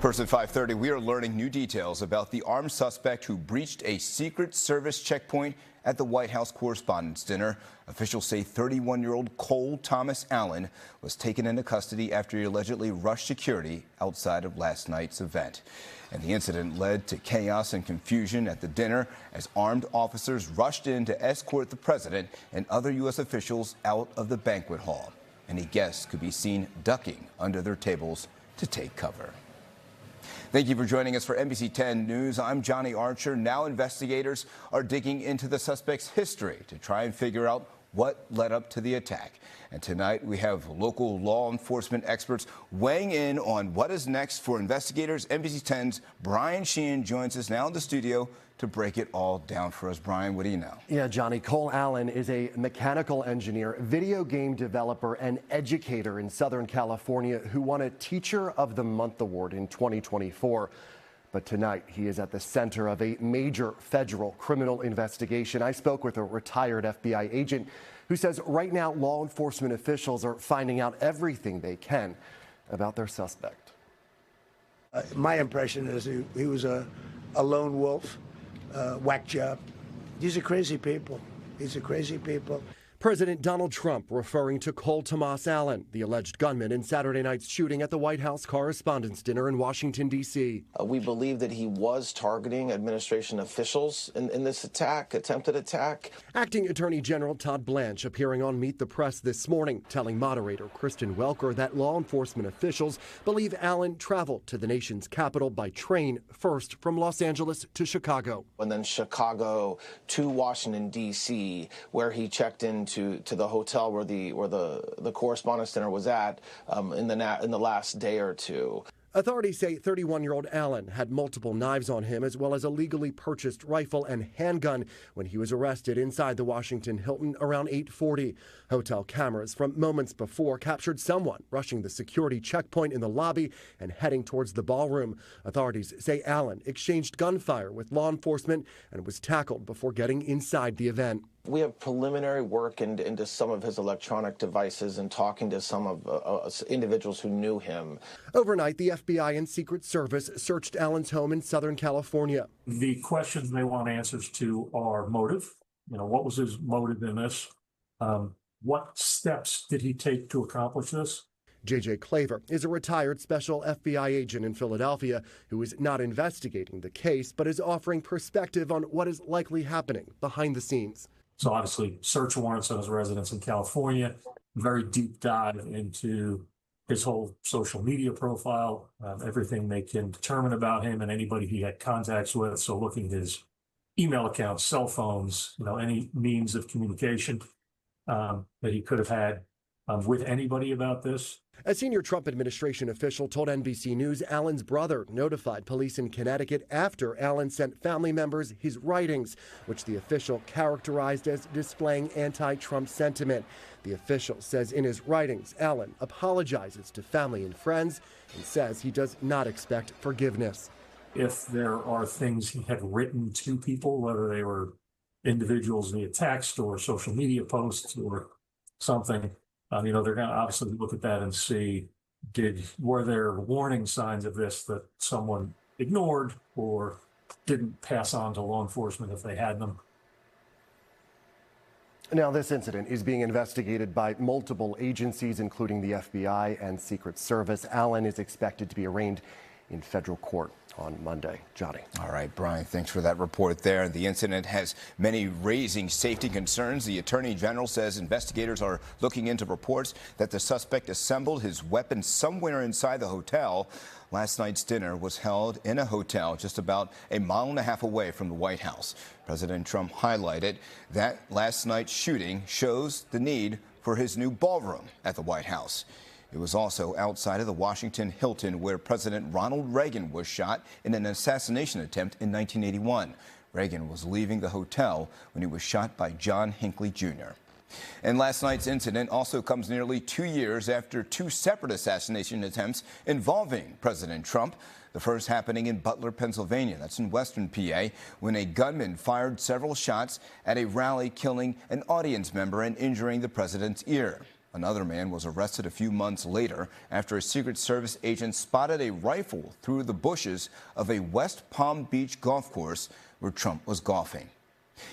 First at 5:30, we are learning new details about the armed suspect who breached a Secret Service checkpoint at the White House Correspondents' Dinner. Officials say 31-year-old Cole Thomas Allen was taken into custody after he allegedly rushed security outside of last night's event. And the incident led to chaos and confusion at the dinner as armed officers rushed in to escort the president and other U.S. officials out of the banquet hall. Any guests could be seen ducking under their tables to take cover. Thank you for joining us for NBC 10 News. I'm Johnny Archer. Now investigators are digging into the suspect's history to try and figure out what led up to the attack. And tonight we have local law enforcement experts weighing in on what is next for investigators. NBC 10's Brian Sheehan joins us now in the studio to break it all down for us. Brian, what do you know? Yeah, Johnny, Cole Allen is a mechanical engineer, video game developer, and educator in Southern California who won a Teacher of the Month award in 2024. But tonight, he is at the center of a major federal criminal investigation. I spoke with a retired FBI agent who says right now law enforcement officials are finding out everything they can about their suspect. My impression is he was a lone wolf. Whack job. These are crazy people. These are crazy people. President Donald Trump referring to Cole Thomas Allen, the alleged gunman in Saturday night's shooting at the White House Correspondents' Dinner in Washington, D.C. We believe that he was targeting administration officials in this attempted attack. Acting Attorney General Todd Blanche appearing on Meet the Press this morning, telling moderator Kristen Welker that law enforcement officials believe Allen traveled to the nation's capital by train, first from Los Angeles to Chicago. And then Chicago to Washington, D.C., where he checked into to the hotel where the Correspondents' Dinner was at in the last day or two. Authorities say 31-year-old Allen had multiple knives on him as well as a legally purchased rifle and handgun when he was arrested inside the Washington Hilton around 8:40. Hotel cameras from moments before captured someone rushing the security checkpoint in the lobby and heading towards the ballroom. Authorities say Allen exchanged gunfire with law enforcement and was tackled before getting inside the event. We have preliminary work into some of his electronic devices and talking to some of individuals who knew him. Overnight, the FBI and Secret Service searched Allen's home in Southern California. The questions they want answers to are motive. What was his motive in this? What steps did he take to accomplish this? J.J. Claver is a retired special FBI agent in Philadelphia who is not investigating the case, but is offering perspective on what is likely happening behind the scenes. So obviously, search warrants on his residence in California, very deep dive into his whole social media profile, everything they can determine about him and anybody he had contacts with. So looking at his email accounts, cell phones, any means of communication that he could have had with anybody about this. A senior Trump administration official told NBC News Allen's brother notified police in Connecticut after Allen sent family members his writings, which the official characterized as displaying anti-Trump sentiment. The official says in his writings, Allen apologizes to family and friends and says he does not expect forgiveness. If there are things he had written to people, whether they were individuals via text or social media posts or something, they're going to obviously look at that and see, were there warning signs of this that someone ignored or didn't pass on to law enforcement if they had them? Now, this incident is being investigated by multiple agencies, including the FBI and Secret Service. Allen is expected to be arraigned in federal court on Monday. Johnny. All right, Brian, thanks for that report there. The incident has many raising safety concerns. The Attorney General says investigators are looking into reports that the suspect assembled his weapon somewhere inside the hotel. Last night's dinner was held in a hotel just about a mile and a half away from the White House. President Trump highlighted that last night's shooting shows the need for his new ballroom at the White House. It was also outside of the Washington Hilton where President Ronald Reagan was shot in an assassination attempt in 1981. Reagan was leaving the hotel when he was shot by John Hinckley Jr. And last night's incident also comes nearly 2 years after two separate assassination attempts involving President Trump. The first happening in Butler, Pennsylvania, that's in western PA, when a gunman fired several shots at a rally, killing an audience member and injuring the president's ear. Another man was arrested a few months later after a Secret Service agent spotted a rifle through the bushes of a West Palm Beach golf course where Trump was golfing.